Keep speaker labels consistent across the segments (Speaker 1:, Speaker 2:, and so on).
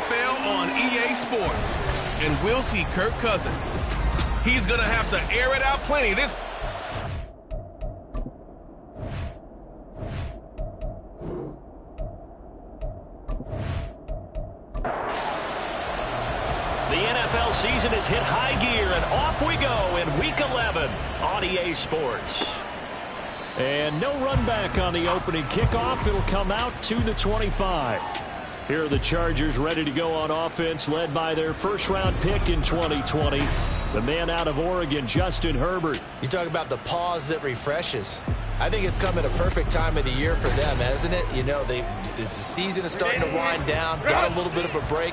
Speaker 1: NFL on EA Sports. And we'll see Kirk Cousins. He's going to have to air it out plenty. The
Speaker 2: NFL season has hit high gear, and off we go in Week 11 on EA Sports. And no run back on the opening kickoff. It'll come out to the 25. Here are the Chargers ready to go on offense, led by their first-round pick in 2020, the man out of Oregon, Justin Herbert.
Speaker 3: You talk about the pause that refreshes. I think it's come at a perfect time of the year for them, hasn't it? You know, the season is starting to wind down, got a little bit of a break.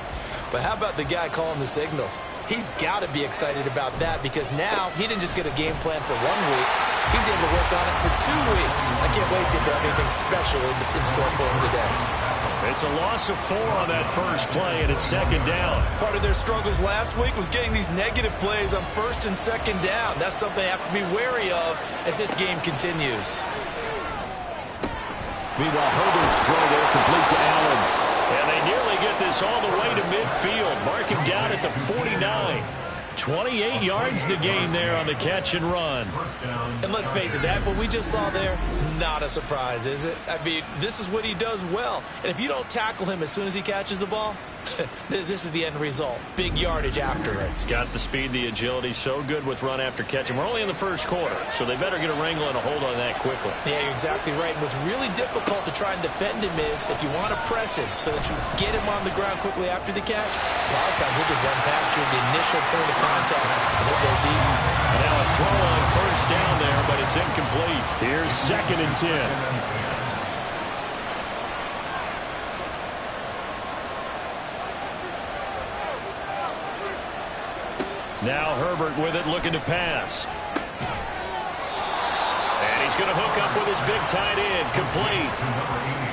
Speaker 3: But how about the guy calling the signals? He's got to be excited about that because now he didn't just get a game plan for 1 week. He's able to work on it for 2 weeks. I can't wait to see if they have anything special in store for him today.
Speaker 2: It's a loss of 4 on that first play, and it's second down.
Speaker 3: Part of their struggles last week was getting these negative plays on first and second down. That's something they have to be wary of as this game continues.
Speaker 2: Meanwhile, Herbert's throw there complete to Allen. And they nearly get this all the way to midfield. Mark him down at the 49. 28 yards the gain there on the catch and run.
Speaker 3: And let's face it, that what we just saw there, not a surprise, is it? I mean, this is what he does well. And if you don't tackle him as soon as he catches the ball, this is the end result. Big yardage after it.
Speaker 2: Got the speed, the agility, so good with run after catch. And we're only in the first quarter, so they better get a wrangle and a hold on that quickly.
Speaker 3: Yeah, you're exactly right. And what's really difficult to try and defend him is if you want to press him so that you get him on the ground quickly after the catch, a lot of times he'll just run past you at the initial point of contact and he'll go deep.
Speaker 2: And now a throw on first down there, but it's incomplete. Here's 2nd and 10. Now Herbert with it, looking to pass. And he's going to hook up with his big tight end, complete.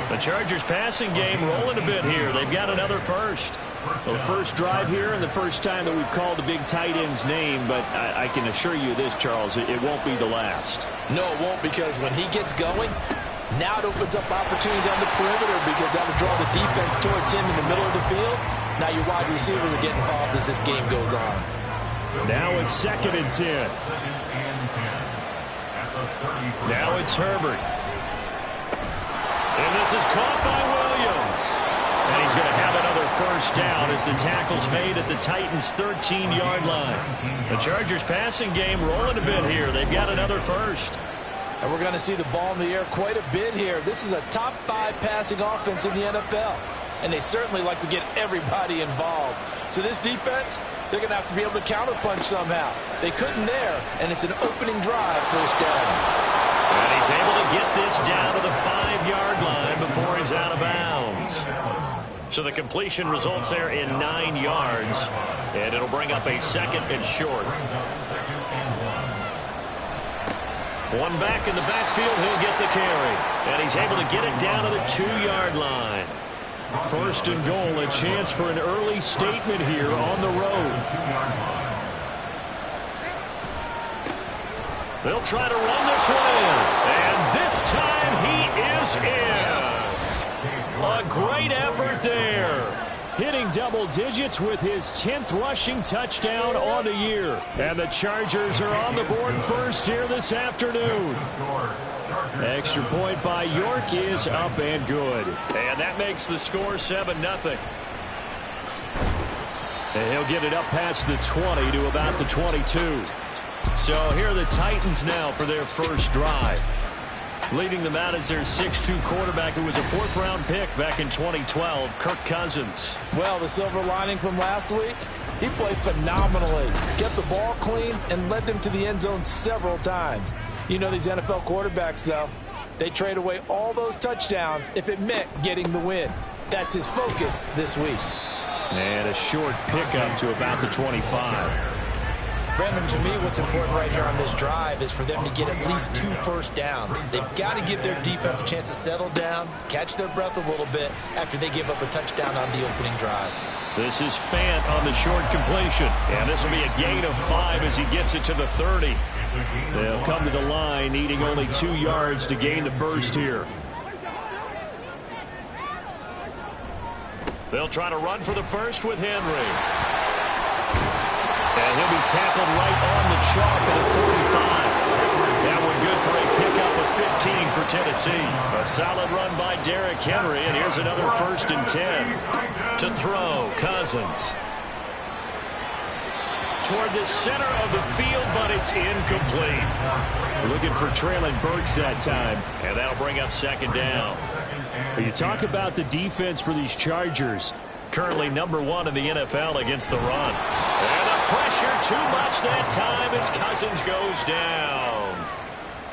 Speaker 2: The Chargers passing game rolling a bit here. They've got another first. Well, the first drive here and the first time that we've called the big tight end's name, but I can assure you this, Charles, it won't be the last.
Speaker 3: No, it won't, because when he gets going, now it opens up opportunities on the perimeter because that'll draw the defense towards him in the middle of the field. Now your wide receivers are getting involved as this game goes on.
Speaker 2: Now it's 2nd and 10. Now it's Herbert. And this is caught by Williams. And he's going to have another first down as the tackle's made at the Titans' 13-yard line. The Chargers passing game rolling a bit here. They've got another first.
Speaker 3: And we're going to see the ball in the air quite a bit here. This is a top 5 passing offense in the NFL. And they certainly like to get everybody involved. So this defense, they're going to have to be able to counterpunch somehow. They couldn't there, and it's an opening drive first down.
Speaker 2: And he's able to get this down to the 5-yard line before he's out of bounds. So the completion results there in 9 yards, and it'll bring up a 2nd and short. One back in the backfield, he'll get the carry. And he's able to get it down to the 2-yard line. 1st and goal, a chance for an early statement here on the road. They'll try to run this one in. And this time he is in. A great effort there. Hitting double digits with his 10th rushing touchdown on the year. And the Chargers are on the board first here this afternoon. Extra point by York is up and good. And that makes the score 7-0. And he'll get it up past the 20 to about the 22. So here are the Titans now for their first drive. Leading them out is their 6'2 quarterback who was a 4th-round pick back in 2012, Kirk Cousins.
Speaker 3: Well, the silver lining from last week, he played phenomenally. Kept the ball clean and led them to the end zone several times. You know these NFL quarterbacks, though, they trade away all those touchdowns if it meant getting the win. That's his focus this week.
Speaker 2: And a short pickup to about the 25.
Speaker 3: Brandon, to me, what's important right here on this drive is for them to get at least 2 first downs. They've got to give their defense a chance to settle down, catch their breath a little bit after they give up a touchdown on the opening drive.
Speaker 2: This is Fant on the short completion. And this will be a gain of 5 as he gets it to the 30. They'll come to the line needing only 2 yards to gain the first here. They'll try to run for the first with Henry. And he'll be tackled right on the chalk at the 45. That one good for a pickup of 15 for Tennessee. A solid run by Derrick Henry, and here's another 1st and 10. To throw, Cousins. Toward the center of the field, but it's incomplete. Looking for Traylon Burks that time, and that'll bring up 2nd down. But you talk about the defense for these Chargers. Currently number 1 in the NFL against the run. And the pressure too much that time as Cousins goes down.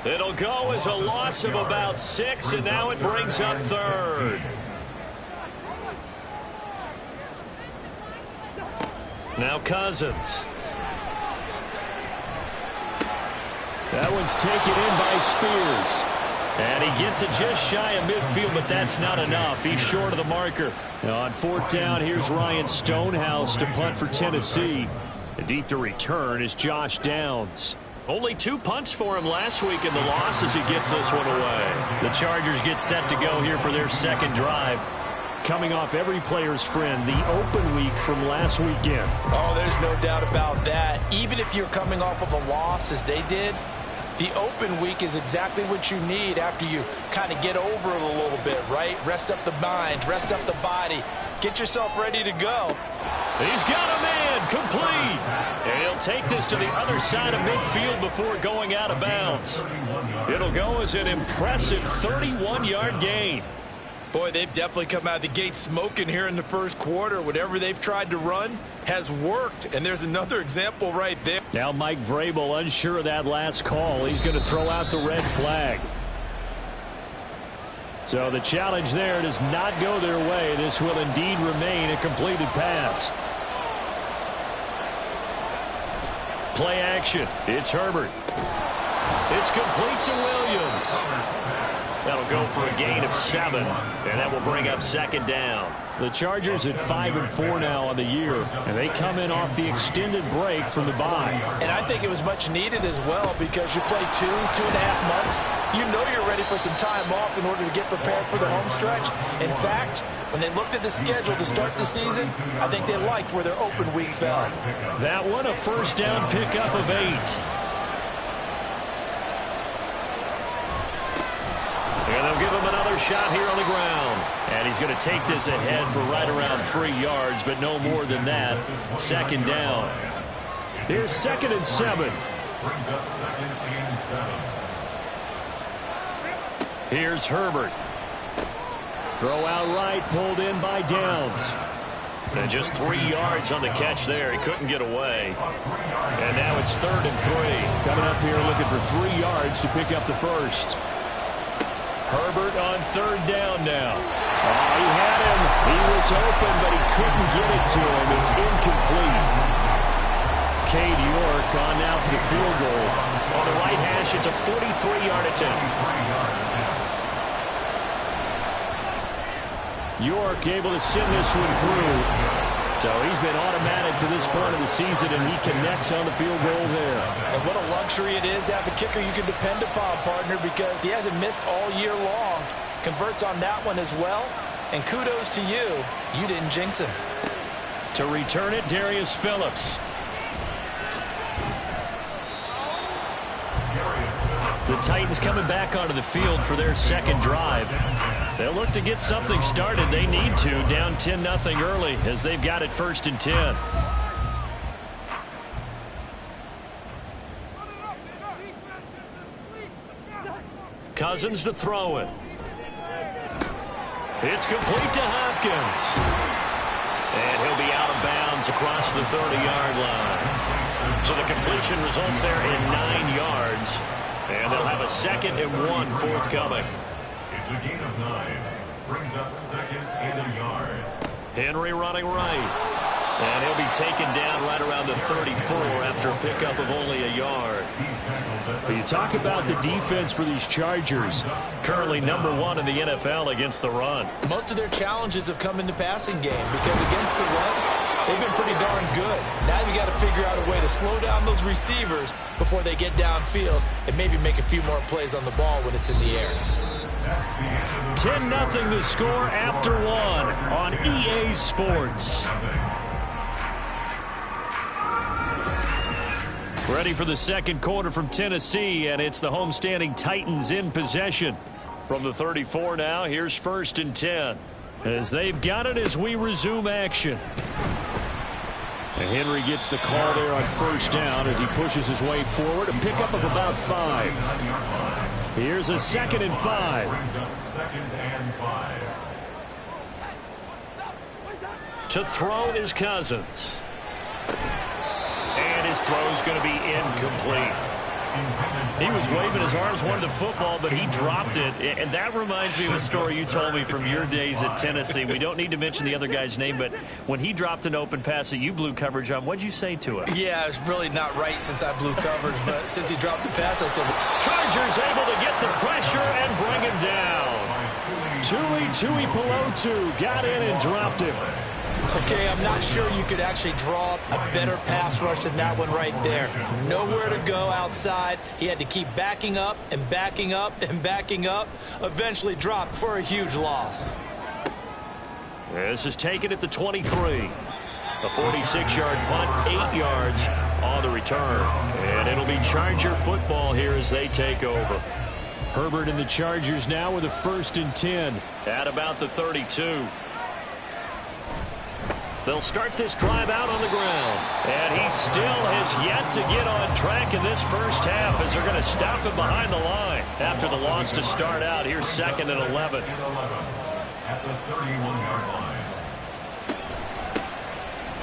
Speaker 2: It'll go as a loss of about 6, and now it brings up 3rd. Now Cousins. That one's taken in by Spears. And he gets it just shy of midfield, but that's not enough. He's short of the marker. Now on 4th down, here's Ryan Stonehouse to punt for Tennessee. And deep to return is Josh Downs. Only 2 punts for him last week in the loss as he gets this one away. The Chargers get set to go here for their 2nd drive. Coming off every player's friend, the open week from last weekend.
Speaker 3: Oh, there's no doubt about that. Even if you're coming off of a loss as they did, the open week is exactly what you need after you kind of get over it a little bit, right? Rest up the mind, rest up the body, get yourself ready to go.
Speaker 2: He's got a man, complete. And he'll take this to the other side of midfield before going out of bounds. It'll go as an impressive 31-yard gain.
Speaker 3: Boy, they've definitely come out of the gate smoking here in the 1st quarter. Whatever they've tried to run has worked, and there's another example right there.
Speaker 2: Now Mike Vrabel unsure of that last call. He's going to throw out the red flag. So the challenge there does not go their way. This will indeed remain a completed pass. Play action. It's Herbert. It's complete to Williams. That'll go for a gain of 7, and that will bring up 2nd down. The Chargers at 5-4 now on the year, and they come in off the extended break from the bye.
Speaker 3: And I think it was much needed as well because you play 2.5 months. You know you're ready for some time off in order to get prepared for the home stretch. In fact, when they looked at the schedule to start the season, I think they liked where their open week fell.
Speaker 2: That one, a 1st down pickup of 8. And they'll give him another shot here on the ground. And he's going to take this ahead for right around 3 yards, but no more than that. 2nd down. Here's 2nd and 7. Here's Herbert. Throw out right, pulled in by Downs. And just 3 yards on the catch there. He couldn't get away. And now it's 3rd and 3. Coming up here looking for 3 yards to pick up the first. Herbert on 3rd down now. Oh, he had him. He was open, but he couldn't get it to him. It's incomplete. Cade York on now for the field goal. On the right hash, it's a 43-yard attempt. York able to send this one through. So he's been automatic to this point of the season, and he connects on the field goal there.
Speaker 3: And what a luxury it is to have a kicker you can depend upon, partner, because he hasn't missed all year long. Converts on that one as well. And kudos to you. You didn't jinx him.
Speaker 2: To return it, Darius Phillips. The Titans coming back onto the field for their 2nd drive. They'll look to get something started. They need to, down 10-0 early as they've got it 1st and 10. Cousins to throw it. It's complete to Hopkins. And he'll be out of bounds across the 30-yard line. So the completion results there in 9 yards. And they'll have a 2nd and 1 forthcoming.
Speaker 4: It's a gain of 9. Brings up 2nd and a yard.
Speaker 2: Henry running right. And he'll be taken down right around the 34 after a pickup of only a yard. But you talk about the defense for these Chargers. Currently number 1 in the NFL against the run.
Speaker 3: Most of their challenges have come in the passing game because against the run, they've been pretty darn good. Now you got to figure out a way to slow down those receivers before they get downfield and maybe make a few more plays on the ball when it's in the air.
Speaker 2: 10-0 the score after one on EA Sports. Ready for the second quarter from Tennessee, and it's the homestanding Titans in possession. From the 34 now, here's 1st and 10. As they've got it as we resume action. And Henry gets the call there on 1st down as he pushes his way forward. A pickup of about 5. Here's a 2nd and 5. To throw is Cousins. And his throw's going to be incomplete. He was waving his arms, wanted the football, but he dropped it. And that reminds me of a story you told me from your days at Tennessee. We don't need to mention the other guy's name, but when he dropped an open pass that you blew coverage on, what'd you say to him?
Speaker 3: Yeah, it's really not right since I blew coverage, but since he dropped the pass, I said...
Speaker 2: Chargers able to get the pressure and bring him down. Tui Pelotu got in and dropped him.
Speaker 3: Okay, I'm not sure you could actually draw a better pass rush than that one right there. Nowhere to go outside. He had to keep backing up and backing up and backing up. Eventually dropped for a huge loss.
Speaker 2: This is taken at the 23. A 46-yard punt, 8 yards on the return. And it'll be Charger football here as they take over. Herbert and the Chargers now with a 1st and 10. At about the 32. They'll start this drive out on the ground. And he still has yet to get on track in this first half as they're going to stop him behind the line. After the loss to start out, here's 2nd and 11.
Speaker 4: At the 31-yard line.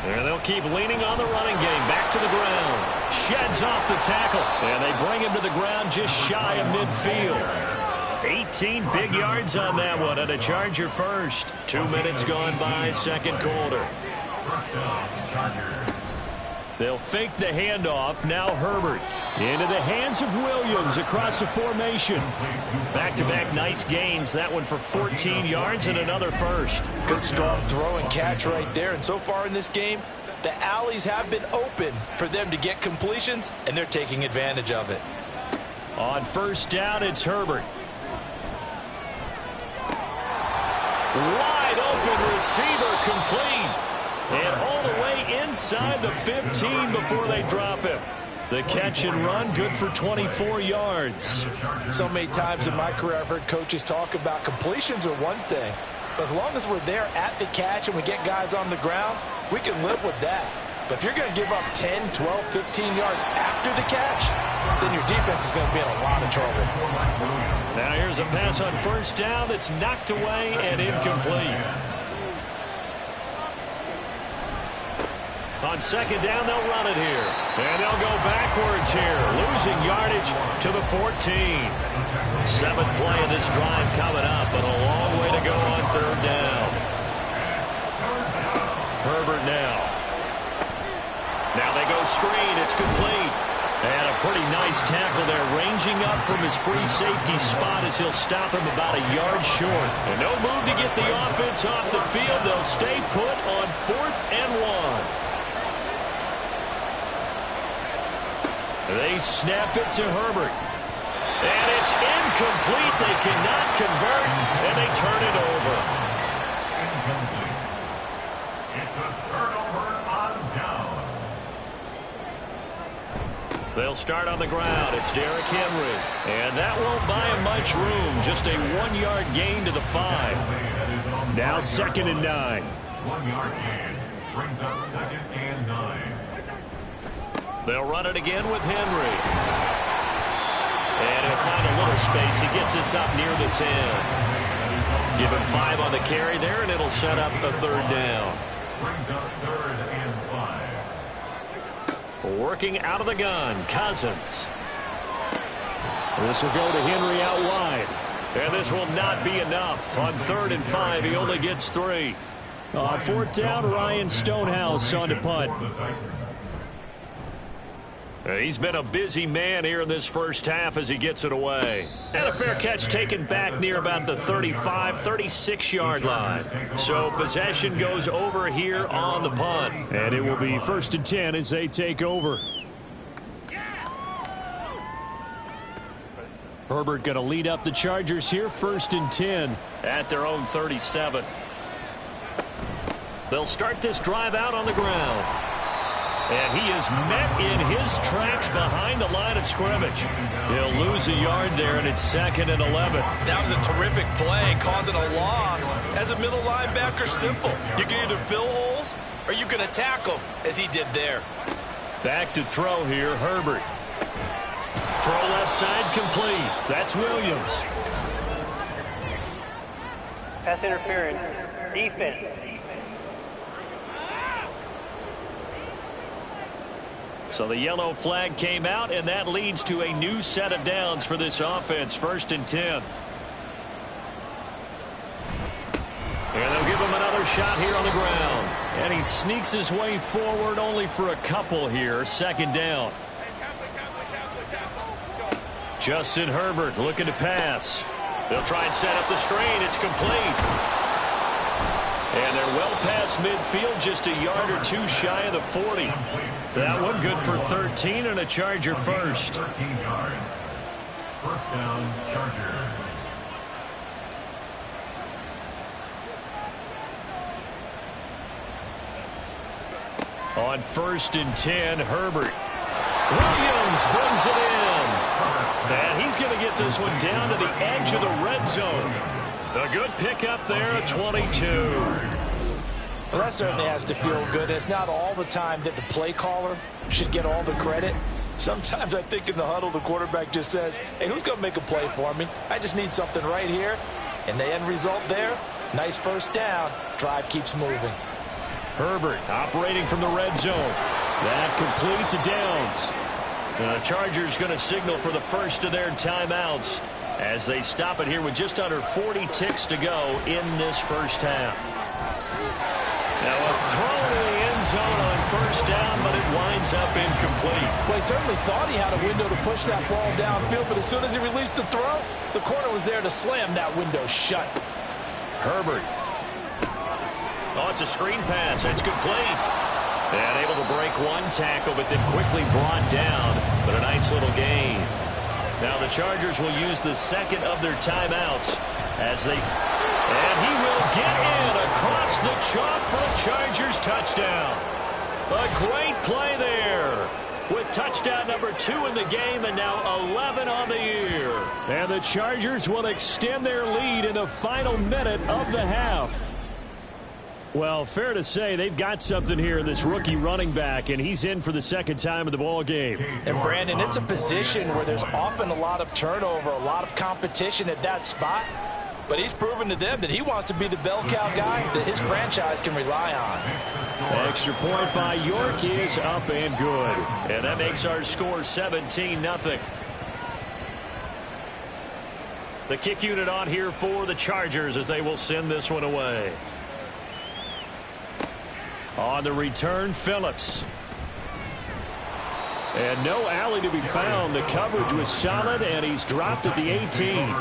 Speaker 2: And they'll keep leaning on the running game. Back to the ground. Sheds off the tackle. And they bring him to the ground just shy of midfield. 18 big yards on that one, and a Charger first. 2 minutes gone by, second quarter. They'll fake the handoff. Now Herbert into the hands of Williams across the formation. Back-to-back nice gains. That one for 14 yards and another first.
Speaker 3: Good strong throw and catch right there. And so far in this game, the alleys have been open for them to get completions, and they're taking advantage of it.
Speaker 2: On 1st down, it's Herbert. Wide open receiver complete. And all the way inside the 15 before they drop him. The catch and run good for 24 yards.
Speaker 3: So many times in my career I've heard coaches talk about completions are one thing. But as long as we're there at the catch and we get guys on the ground, we can live with that. But if you're going to give up 10, 12, 15 yards after the catch, then your defense is going to be in a lot of trouble.
Speaker 2: Now here's a pass on 1st down that's knocked away and incomplete. On 2nd down, they'll run it here. And they'll go backwards here, losing yardage to the 14. 7th play of this drive coming up, but a long way to go on 3rd down. Herbert now. Now they go screen. It's complete. And a pretty nice tackle there, ranging up from his free safety spot as he'll stop him about a yard short. And no move to get the offense off the field. They'll stay put on 4th and 1. They snap it to Herbert. And it's incomplete. They cannot convert, and they turn it over.
Speaker 4: Incomplete. It's a turnover on downs.
Speaker 2: They'll start on the ground. It's Derrick Henry. And that won't buy him much room. Just a 1-yard gain to the 5. Now 2nd and 9.
Speaker 4: 1-yard gain brings up 2nd and 9.
Speaker 2: They'll run it again with Henry. And he'll find a little space. He gets us up near the 10. Give him 5 on the carry there, and it'll set up a 3rd down.
Speaker 4: Brings up 3rd and 5.
Speaker 2: Working out of the gun, Cousins. This will go to Henry out wide. And this will not be enough. On 3rd and 5, he only gets 3. On 4th down, Ryan Stonehouse on to punt. He's been a busy man here in this first half as he gets it away. And a fair catch taken back near about the 35, 36-yard line. So possession goes over here on the punt. And it will be 1st and 10 as they take over. Herbert going to lead up the Chargers here, 1st and 10 at their own 37. They'll start this drive out on the ground. And he is met in his tracks behind the line of scrimmage. He'll lose a yard there, and it's 2nd and 11.
Speaker 3: That was a terrific play, causing a loss. As a middle linebacker, simple. You can either fill holes or you can attack them, as he did there.
Speaker 2: Back to throw here, Herbert. Throw left side complete. That's Williams.
Speaker 5: Pass interference. Defense.
Speaker 2: So the yellow flag came out, and that leads to a new set of downs for this offense. 1st and 10. And they'll give him another shot here on the ground. And he sneaks his way forward only for a couple here. 2nd down. Justin Herbert looking to pass. They'll try and set up the screen. It's complete. And they're well past midfield, just a yard or two shy of the 40. That one good for 13 and a Charger first.
Speaker 4: 13 yards. 1st down, Chargers.
Speaker 2: On 1st and 10, Herbert. Williams brings it in. And he's going to get this one down to the edge of the red zone. A good pickup there at 22.
Speaker 3: Well, that certainly has to feel good. It's not all the time that the play caller should get all the credit. Sometimes I think in the huddle, the quarterback just says, hey, who's going to make a play for me? I just need something right here. And the end result there, nice 1st down. Drive keeps moving.
Speaker 2: Herbert operating from the red zone. That complete to Downs. The Chargers going to signal for the first of their timeouts as they stop it here with just under 40 ticks to go in this 1st half. Now a throw to the end zone on 1st down, but it winds up incomplete.
Speaker 3: Well, he certainly thought he had a window to push that ball downfield, but as soon as he released the throw, the corner was there to slam that window shut.
Speaker 2: Herbert. Oh, it's a screen pass. It's complete. And able to break one tackle, but then quickly brought down. But a nice little gain. Now the Chargers will use the 2nd of their timeouts as they... And he will get in across the chalk for a Chargers touchdown. A great play there with touchdown number 2 in the game and now 11 on the year. And the Chargers will extend their lead in the final minute of the half. Well, fair to say they've got something here in this rookie running back, and he's in for the 2nd time of the ball game.
Speaker 3: And, Brandon, it's a position where there's often a lot of turnover, a lot of competition at that spot. But he's proven to them that he wants to be the bell cow guy that his franchise can rely on.
Speaker 2: Extra point by York is up and good. And that makes our score 17-0. The kick unit on here for the Chargers as they will send this one away. On the return, Phillips. And no alley to be found. The coverage was solid, and he's dropped at the 18.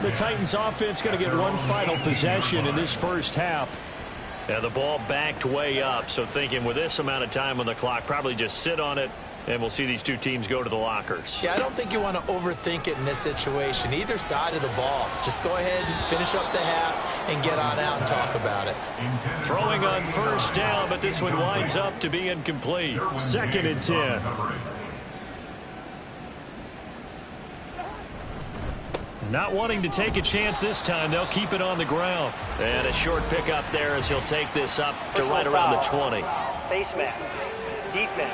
Speaker 2: The Titans offense going to get one final possession in this 1st half. And the ball backed way up, so thinking with this amount of time on the clock, probably just sit on it, and we'll see these two teams go to the lockers.
Speaker 3: Yeah, I don't think you want to overthink it in this situation. Either side of the ball. Just go ahead and finish up the half and get on out and talk about it.
Speaker 2: Throwing on 1st down, but this one winds up to be incomplete. 2nd and 10. Not wanting to take a chance this time, they'll keep it on the ground. And a short pickup there as he'll take this up to right around the 20.
Speaker 5: Face mask. Defense.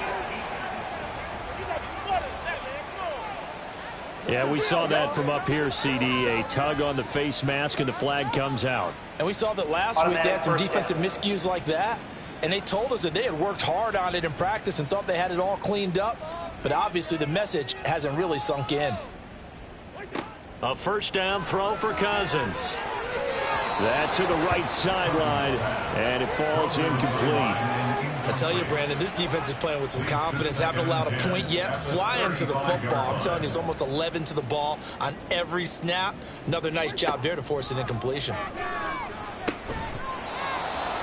Speaker 2: Yeah, we saw that from up here, CD. A tug on the face mask, and the flag comes out.
Speaker 3: And we saw that last week they had some defensive miscues like that. And they told us that they had worked hard on it in practice and thought they had it all cleaned up. But obviously the message hasn't really sunk in.
Speaker 2: A 1st down throw for Cousins. That to the right sideline, and it falls incomplete.
Speaker 3: I tell you, Brandon, this defense is playing with some confidence. Haven't allowed a point yet. Flying to the football. I'm telling you, it's almost 11 to the ball on every snap. Another nice job there to force an incompletion.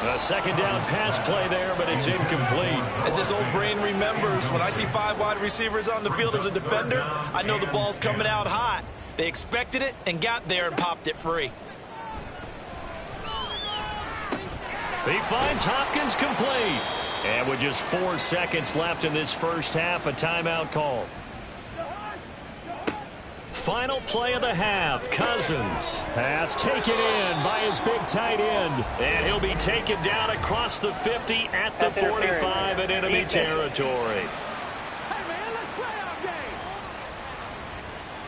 Speaker 2: A 2nd down pass play there, but it's incomplete.
Speaker 3: As this old brain remembers, when I see 5 wide receivers on the field as a defender, I know the ball's coming out hot. They expected it and got there and popped it free.
Speaker 2: He finds Hopkins complete. And with just 4 seconds left in this first half, a timeout call. Final play of the half. Cousins has taken in by his big tight end. And he'll be taken down across the 50 at the 45 in enemy territory.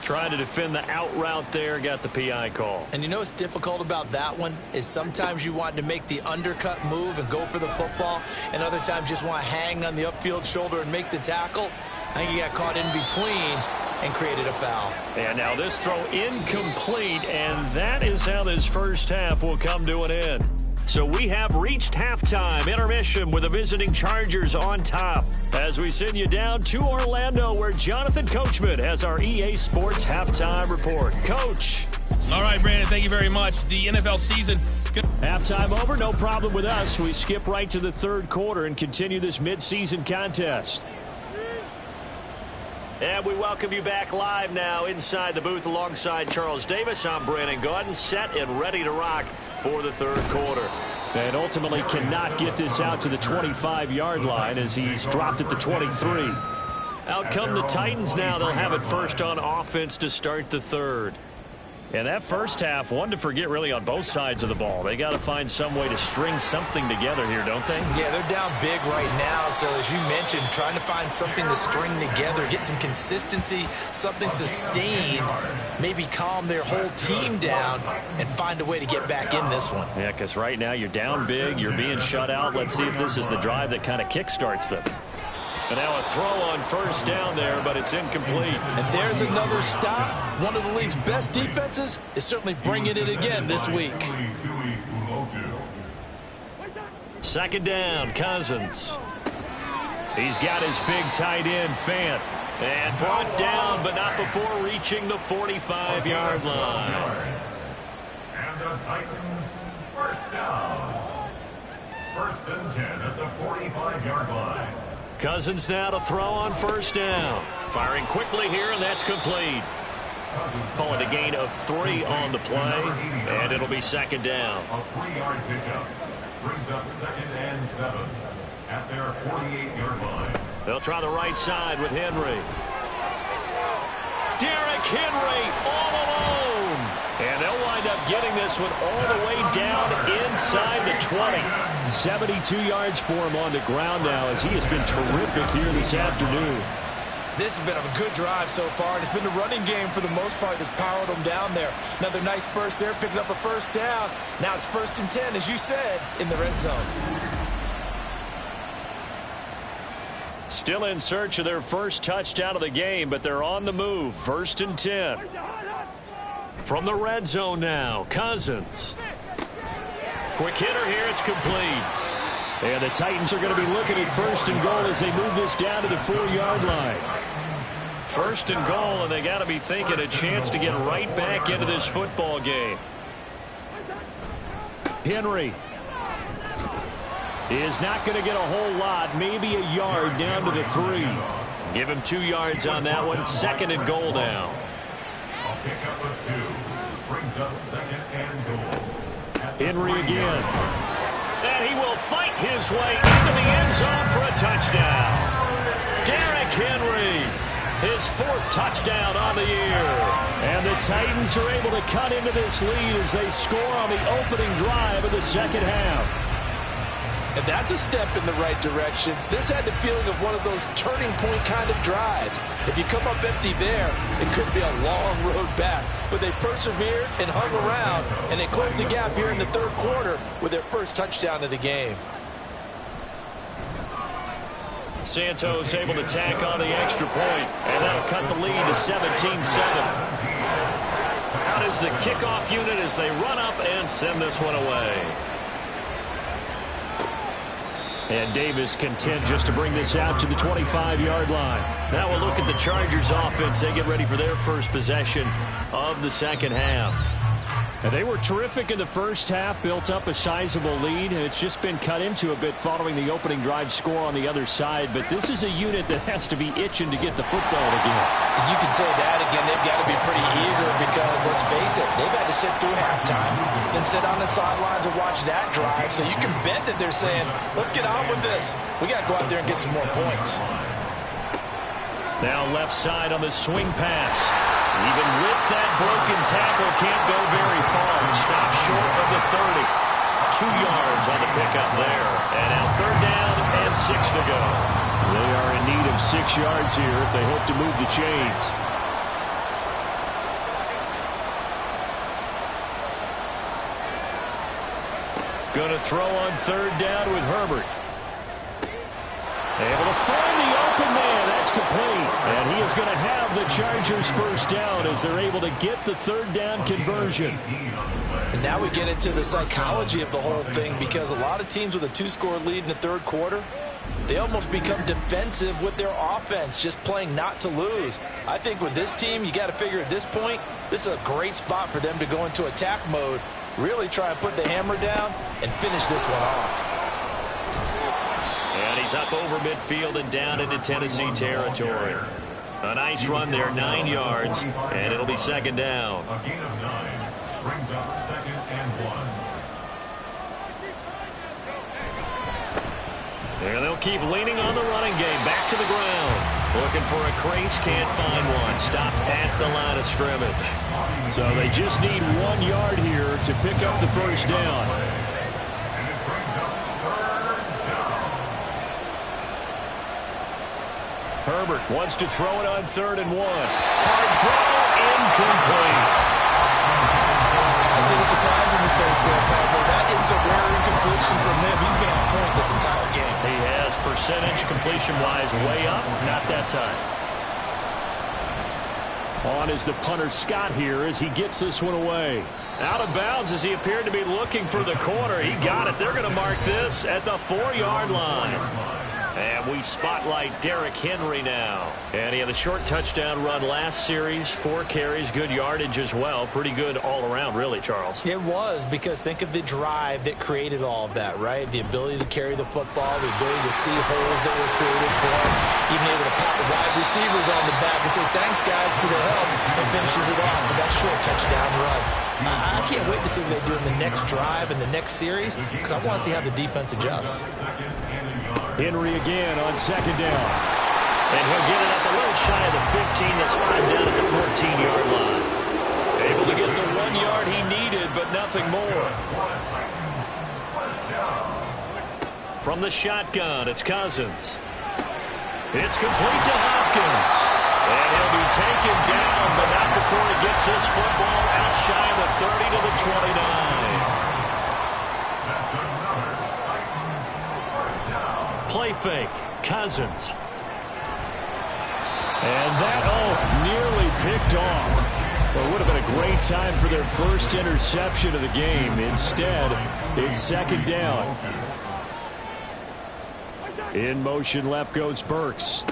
Speaker 2: Trying to defend the out route there, got the PI call.
Speaker 3: And you know what's difficult about that one is sometimes you want to make the undercut move and go for the football, and other times just want to hang on the upfield shoulder and make the tackle. I think he got caught in between and created a foul.
Speaker 2: And now this throw incomplete, and that is how this first half will come to an end. So we have reached halftime intermission with the visiting Chargers on top as we send you down to Orlando where Jonathan Coachman has our EA Sports halftime report. Coach.
Speaker 1: All right, Brandon, thank you very much. The NFL season.
Speaker 2: Halftime over, no problem with us. We skip right to the third quarter and continue this midseason contest. And we welcome you back live now inside the booth alongside Charles Davis. I'm Brandon Gaudin, set and ready to rock for the third quarter. And ultimately cannot get this out to the 25-yard line as he's dropped at the 23. Out come the Titans now. They'll have it first on offense to start the third. And that first half, one to forget really on both sides of the ball. They got to find some way to string something together here, don't they?
Speaker 3: Yeah, they're down big right now. So as you mentioned, trying to find something to string together, get some consistency, something sustained, maybe calm their whole team down and find a way to get back in this one.
Speaker 2: Yeah, because right now you're down big, you're being shut out. Let's see if this is the drive that kind of kickstarts them. And now a throw on first down there, but it's incomplete.
Speaker 3: And there's another stop. One of the league's best defenses is certainly bringing it again this week.
Speaker 2: Second down, Cousins. He's got his big tight end, Fant. And brought down, but not before reaching the 45-yard line.
Speaker 4: And the Titans, first down. First and 10 at the 45-yard line.
Speaker 2: Cousins now to throw on first down. Firing quickly here, and that's complete. Call it a gain of 3 on the play, and it'll be second down.
Speaker 4: A 3-yard pickup brings up second and 7 at their 48-yard line.
Speaker 2: They'll try the right side with Henry. Derrick Henry all alone. And they'll wind up getting this one all the way down inside the 20. 72 yards for him on the ground now as he has been terrific here this afternoon.
Speaker 3: This has been a good drive so far, and it's been the running game for the most part that's powered them down there. Another nice burst there, picking up a first down. Now it's first and 10, as you said, in the red zone.
Speaker 2: Still in search of their first touchdown of the game, but they're on the move. First and 10. From the red zone now, Cousins. Quick hitter here, it's complete. And the Titans are going to be looking at first and goal as they move this down to the 4-yard line. First and goal, and they got to be thinking a chance to get right back into this football game. Henry is not going to get a whole lot, maybe a yard down to the 3. Give him 2 yards on that one. Second and goal now.
Speaker 4: A pickup of 2 brings up second and goal.
Speaker 2: Henry again. And he will fight his way into the end zone for a touchdown. Derrick Henry, his 4th touchdown on the year. And the Titans are able to cut into this lead as they score on the opening drive of the second half.
Speaker 6: And that's a step in the right direction. This had the feeling of one of those turning point kind of drives. If you come up empty there, it could be a long road back. But they persevered and hung around, and they closed the gap here in the third quarter with their first touchdown of the game.
Speaker 2: Santos able to tack on the extra point, and that'll cut the lead to 17-7. Out is the kickoff unit as they run up and send this one away. And Davis content just to bring this out to the 25-yard line. Now we'll look at the Chargers offense. They get ready for their first possession of the second half. And they were terrific in the first half, built up a sizable lead, and it's just been cut into a bit following the opening drive score on the other side. But this is a unit that has to be itching to get the football again.
Speaker 3: You can say that again. They've got to be pretty eager because, let's face it, they've had to sit through halftime, then sit on the sidelines and watch that drive. So you can bet that they're saying, let's get on with this. We got to go out there and get some more points.
Speaker 2: Now left side on the swing pass. Even with that broken tackle, can't go very far. Stop short of the 30. 2 yards on the pickup there. And now third down and 6 to go. They are in need of 6 yards here if they hope to move the chains. Going to throw on third down with Herbert. Able to find the open man. That's complete. And he is going to have the Chargers first down as they're able to get the third down conversion.
Speaker 3: And now we get into the psychology of the whole thing, because a lot of teams with a 2-score lead in the third quarter, they almost become defensive with their offense, just playing not to lose. I think with this team, you got to figure at this point, this is a great spot for them to go into attack mode, really try and put the hammer down and finish this one off.
Speaker 2: And he's up over midfield and down into Tennessee territory. A nice run there, 9 yards, and it'll be second down.
Speaker 4: A gain of 9 brings up 2nd and 1.
Speaker 2: And they'll keep leaning on the running game. Back to the ground. Looking for a crease, can't find one. Stopped at the line of scrimmage. So they just need 1 yard here to pick up the first down.
Speaker 4: And it brings up 3rd down.
Speaker 2: Herbert wants to throw it on 3rd and 1. Hard throw, incomplete.
Speaker 3: I see the surprise in your face there, partner. That is a rare incompletion from him. He's been on point this entire game.
Speaker 2: He has percentage completion-wise way up. Not that time. On is the punter Scott here as he gets this one away. Out of bounds as he appeared to be looking for the corner. He got it. They're going to mark this at the 4-yard line. And we spotlight Derrick Henry now. And he had a short touchdown run last series. 4 carries, good yardage as well. Pretty good all around, really, Charles.
Speaker 3: It was, because think of the drive that created all of that, right? The ability to carry the football, the ability to see holes that were created for him, even able to pat the wide receivers on the back and say, thanks, guys, for the help, and finishes it off with that short touchdown run. I can't wait to see what they do in the next drive and the next series, because I want to see how the defense adjusts.
Speaker 2: Henry again on second down. And he'll get it up a little shy of the 15. That's spotted down at the 14-yard line. Able to get the 1 yard he needed, but nothing more. From the shotgun, it's Cousins. It's complete to Hopkins. And he'll be taken down, but not before he gets this football out shy of the 30 to the 29. Play fake, Cousins. And that, nearly picked off. Well, it would have been a great time for their first interception of the game. Instead, it's second down. In motion left goes Burks.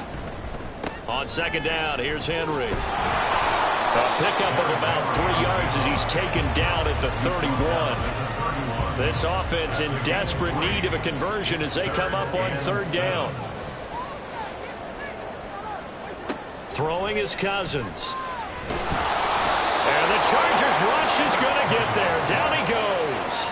Speaker 2: On second down, here's Henry. A pickup of about 3 yards as he's taken down at the 31. This offense in desperate need of a conversion as they come up on third down. Throwing is Cousins. And the Chargers rush is going to get there. Down he goes.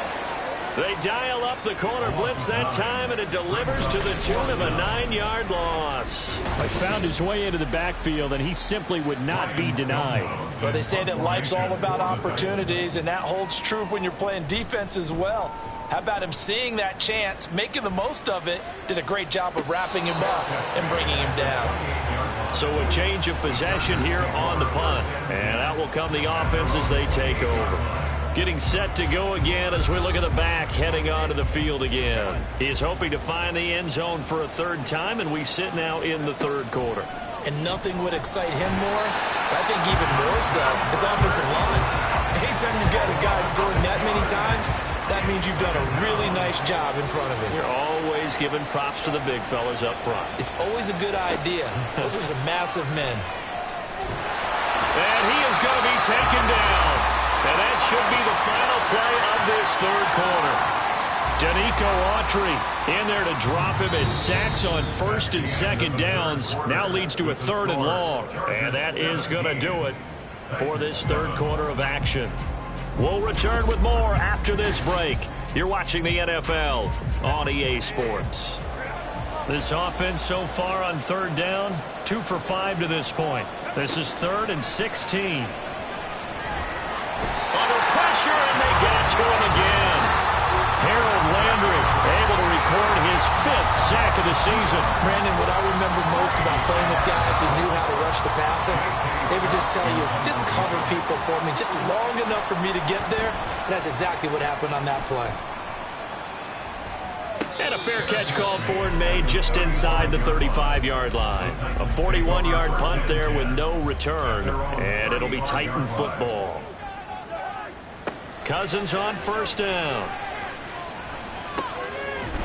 Speaker 2: They dial up the corner blitz that time, and it delivers to the tune of a 9-yard loss. He found his way into the backfield, and he simply would not be denied.
Speaker 3: Well, they say that life's all about opportunities, and that holds true when you're playing defense as well. How about him seeing that chance, making the most of it, did a great job of wrapping him up and bringing him down.
Speaker 2: So a change of possession here on the punt, and out will come the offense as they take over. Getting set to go again as we look at the back, heading onto the field again. He is hoping to find the end zone for a third time, and we sit now in the third quarter.
Speaker 3: And nothing would excite him more, but I think even more so, his offensive line. Anytime you've got a guy scoring that many times, that means you've done a really nice job in front of him.
Speaker 2: You're always giving props to the big fellas up front.
Speaker 3: It's always a good idea. Those are some massive men.
Speaker 2: And he is going to be taken down. And that should be the final play of this third quarter. Danico Autry in there to drop him, and sacks on first and second downs. Now leads to a 3rd and long. And that is going to do it for this third quarter of action. We'll return with more after this break. You're watching the NFL on EA Sports. This offense so far on third down, 2 for 5 to this point. This is 3rd and 16. Under pressure, and they get to him again. Harold Landry able to record his 5th sack of the season.
Speaker 3: Brandon, what I remember most about playing with guys who knew how to rush the passer, they would just tell you, just cover people for me, just long enough for me to get there. And that's exactly what happened on that play.
Speaker 2: And a fair catch called for and made just inside the 35-yard line. A 41-yard punt there with no return, and it'll be Titan football. Cousins on first down.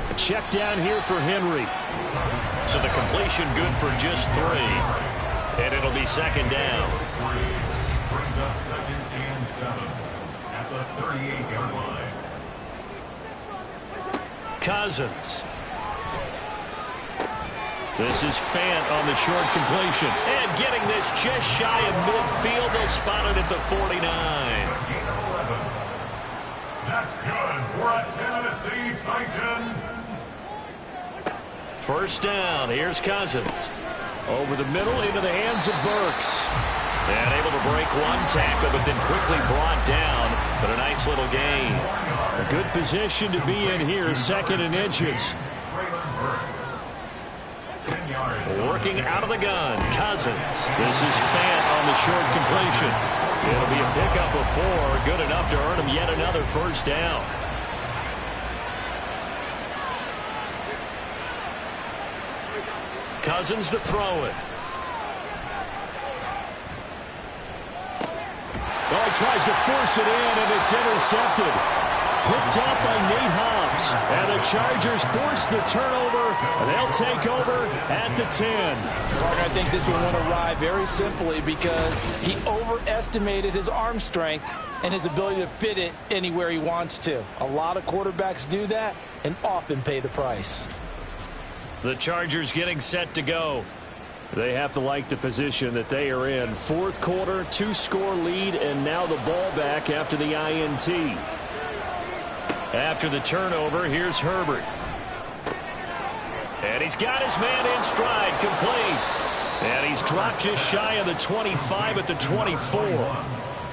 Speaker 2: A check down here for Henry. So the completion good for just 3. And it'll be second down.
Speaker 4: Brings up 2nd and 7 at the 38-yard line.
Speaker 2: Cousins. This is Fant on the short completion. And getting this just shy of midfield. They'll spot it at the 49.
Speaker 4: That's good for a Tennessee Titan.
Speaker 2: First down. Here's Cousins. Over the middle into the hands of Burks. And able to break one tackle, but then quickly brought down. But a nice little gain. A good position to be in here, 2nd and inches. Working out of the gun, Cousins. This is Fant on the short completion. It'll be a pickup of 4, good enough to earn him yet another first down. Cousins to throw it. Oh, he tries to force it in, and it's intercepted. Picked up by Nate Hobbs. And the Chargers force the turnover, and they'll take over at the 10.
Speaker 3: Parker, I think this one went awry very simply because he overestimated his arm strength and his ability to fit it anywhere he wants to. A lot of quarterbacks do that and often pay the price.
Speaker 2: The Chargers getting set to go. They have to like the position that they are in. 4th quarter, 2-score lead, and now the ball back after the INT. After the turnover, here's Herbert. And he's got his man in stride, complete. And he's dropped just shy of the 25 at the 24.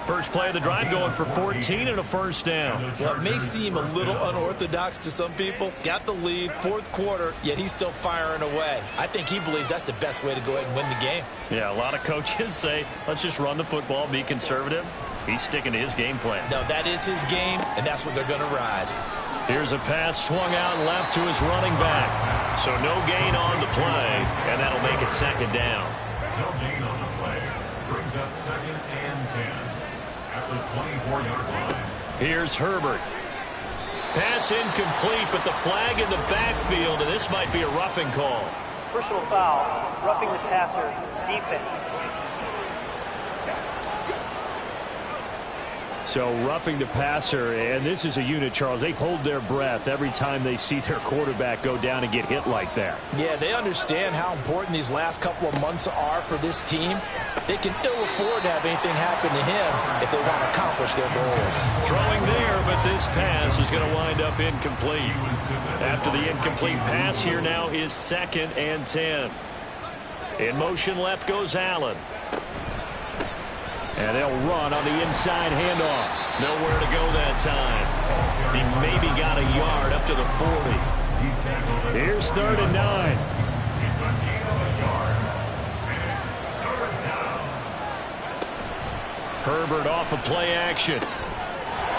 Speaker 2: First play of the drive going for 14 and a first down.
Speaker 3: Well, it may seem a little unorthodox to some people. Got the lead, 4th quarter, yet he's still firing away. I think he believes that's the best way to go ahead and win the game.
Speaker 2: Yeah, a lot of coaches say, let's just run the football, be conservative. He's sticking to his game plan.
Speaker 3: No, that is his game, and that's what they're going to ride.
Speaker 2: Here's a pass swung out left to his running back. So no gain on the play, and that'll make it second down.
Speaker 4: No gain on the play. Brings up 2nd and 10. At the 24-yard line.
Speaker 2: Here's Herbert. Pass incomplete, but the flag in the backfield, and this might be a roughing call.
Speaker 5: Personal foul, roughing the passer, defense.
Speaker 2: So roughing the passer, and this is a unit, Charles. They hold their breath every time they see their quarterback go down and get hit like that.
Speaker 3: Yeah, they understand how important these last couple of months are for this team. They can ill afford to have anything happen to him if they want to accomplish their goals.
Speaker 2: Throwing there, but this pass is going to wind up incomplete. After the incomplete pass, here now is 2nd and 10. In motion left goes Allen. And they'll run on the inside handoff. Nowhere to go that time. He maybe got a yard up to the 40. Here's 3rd and 9. Herbert off of play action.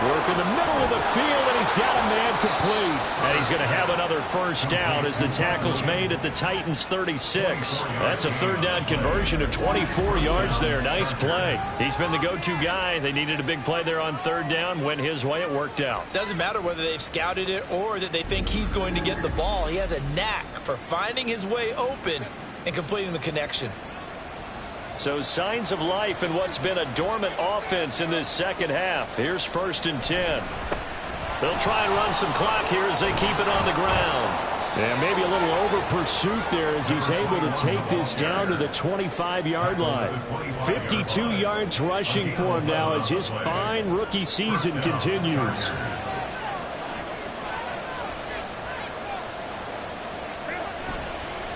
Speaker 2: Work in the middle of the field, and he's got a man complete. And he's going to have another first down as the tackle's made at the Titans' 36. That's a 3rd down conversion of 24 yards there. Nice play. He's been the go-to guy. They needed a big play there on 3rd down. Went his way. It worked out.
Speaker 3: Doesn't matter whether they've scouted it or that they think he's going to get the ball. He has a knack for finding his way open and completing the connection.
Speaker 2: So signs of life in what's been a dormant offense in this second half. Here's 1st and 10. They'll try and run some clock here as they keep it on the ground. And maybe a little over pursuit there as he's able to take this down to the 25-yard line. 52 yards rushing for him now as his fine rookie season continues.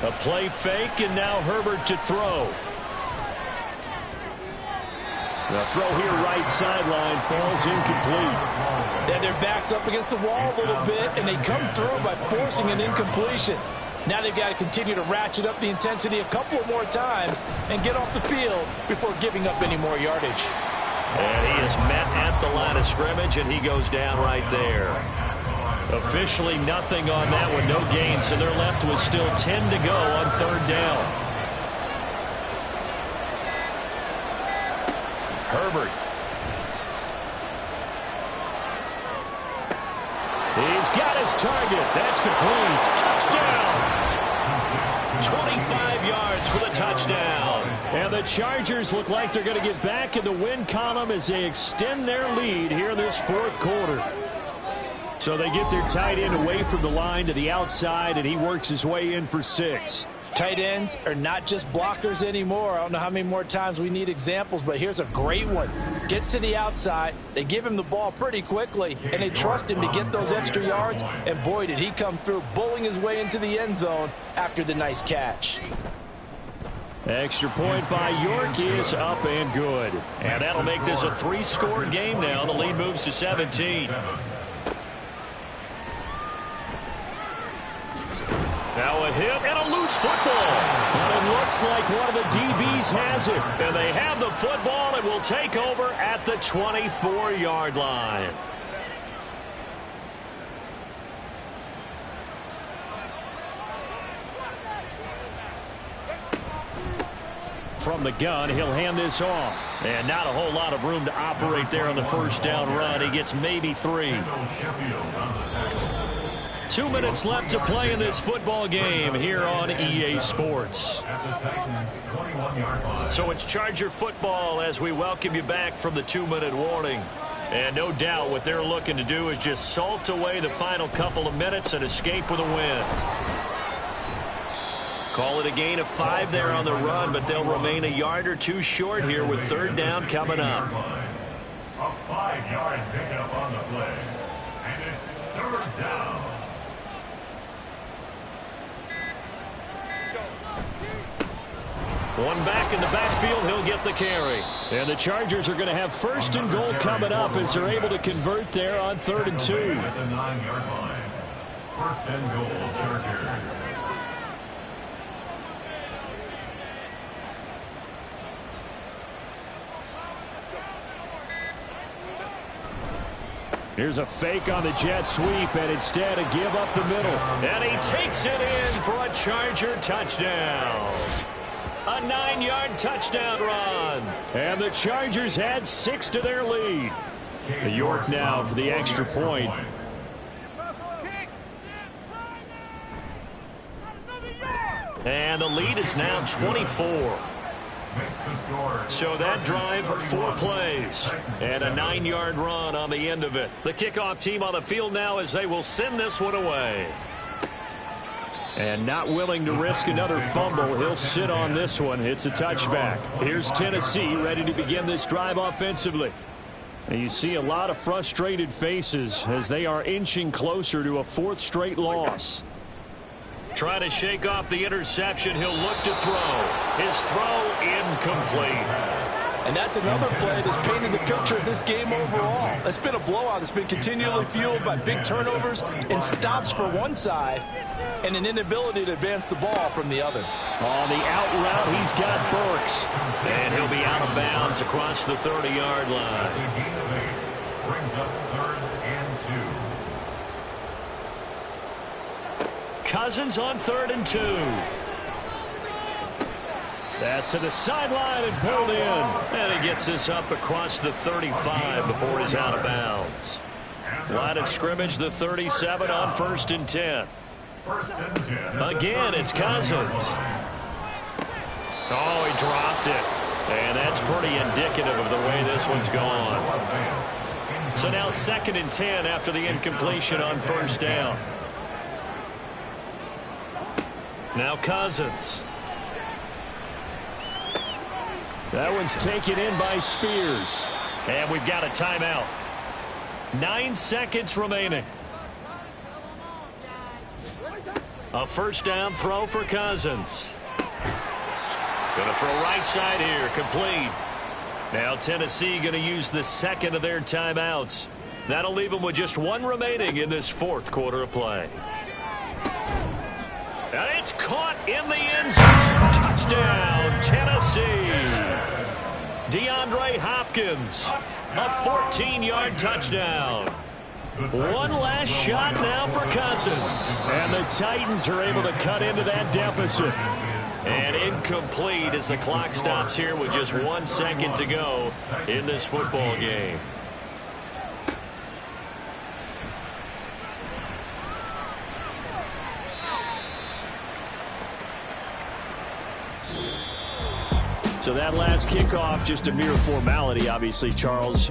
Speaker 2: A play fake, and now Herbert to throw. The throw here right sideline falls incomplete.
Speaker 6: Then their back's up against the wall a little bit, and they come through by forcing an incompletion. Now they've got to continue to ratchet up the intensity a couple of more times and get off the field before giving up any more yardage.
Speaker 2: And he is met at the line of scrimmage, and he goes down right there. Officially nothing on that one, no gain, so they're left with still 10 to go on 3rd down. Herbert. He's got his target. That's complete. Touchdown. 25 yards for the touchdown. And the Chargers look like they're going to get back in the win column as they extend their lead here in this 4th quarter. So they get their tight end away from the line to the outside, and he works his way in for 6.
Speaker 6: Tight ends are not just blockers anymore. I don't know how many more times we need examples, but here's a great one. Gets to the outside, they give him the ball pretty quickly, and they trust him to get those extra yards, and boy, did he come through, bowling his way into the end zone after the nice catch.
Speaker 2: Extra point by York is up and good. And that'll make this a 3-score game now. The lead moves to 17. Now a hit and a loose football. And it looks like one of the DBs has it. And they have the football and will take over at the 24-yard line. From the gun, he'll hand this off. And not a whole lot of room to operate there on the 1st down run. He gets maybe 3. 2 minutes left to play in this football game here on EA Sports. So it's Charger football as we welcome you back from the 2-minute warning. And no doubt what they're looking to do is just salt away the final couple of minutes and escape with a win. Call it a gain of 5 there on the run, but they'll remain a yard or 2 short here with 3rd down coming up.
Speaker 4: A 5-yard pickup on the play. And it's 3rd down.
Speaker 2: One back in the backfield, he'll get the carry. And the Chargers are going to have 1st and goal coming up as they're able to convert there on 3rd and 2.
Speaker 4: At the 9-yard line. 1st and goal, Chargers.
Speaker 2: Here's a fake on the jet sweep, and instead a give up the middle. And he takes it in for a Charger touchdown. A 9-yard touchdown run. And the Chargers add 6 to their lead. York now for the extra point. And the lead is now 24. So that drive, 4 plays, and a 9-yard run on the end of it. The kickoff team on the field now as they will send this one away. And not willing to risk another fumble, he'll sit on this one. It's a touchback. Here's Tennessee ready to begin this drive offensively. And you see a lot of frustrated faces as they are inching closer to a 4th straight loss. Trying to shake off the interception. He'll look to throw. His throw incomplete.
Speaker 6: And that's another play that's painted the picture of this game overall. It's been a blowout. It's been continually fueled by big turnovers and stops for one side and an inability to advance the ball from the other.
Speaker 2: On the out route, he's got Burks. And he'll be out of bounds across the 30-yard line.
Speaker 4: Brings up 3rd and 2.
Speaker 2: Cousins on 3rd and 2. Pass to the sideline and pulled in. And he gets this up across the 35 before he's out of bounds. Line of scrimmage, the 37 on 1st and 10. Again, it's Cousins. Oh, he dropped it. And that's pretty indicative of the way this one's gone. So now 2nd and 10 after the incompletion on first down. Now Cousins. That one's taken in by Spears. And we've got a timeout. 9 seconds remaining. A first down throw for Cousins. Going to throw right side here, complete. Now Tennessee going to use the 2nd of their timeouts. That'll leave them with just 1 remaining in this 4th quarter of play. And it's caught in the end zone. Touchdown, Tennessee. DeAndre Hopkins, a 14-yard touchdown. One last shot now for Cousins. And the Titans are able to cut into that deficit. And incomplete as the clock stops here with just 1 second to go in this football game. So that last kickoff, just a mere formality, obviously, Charles.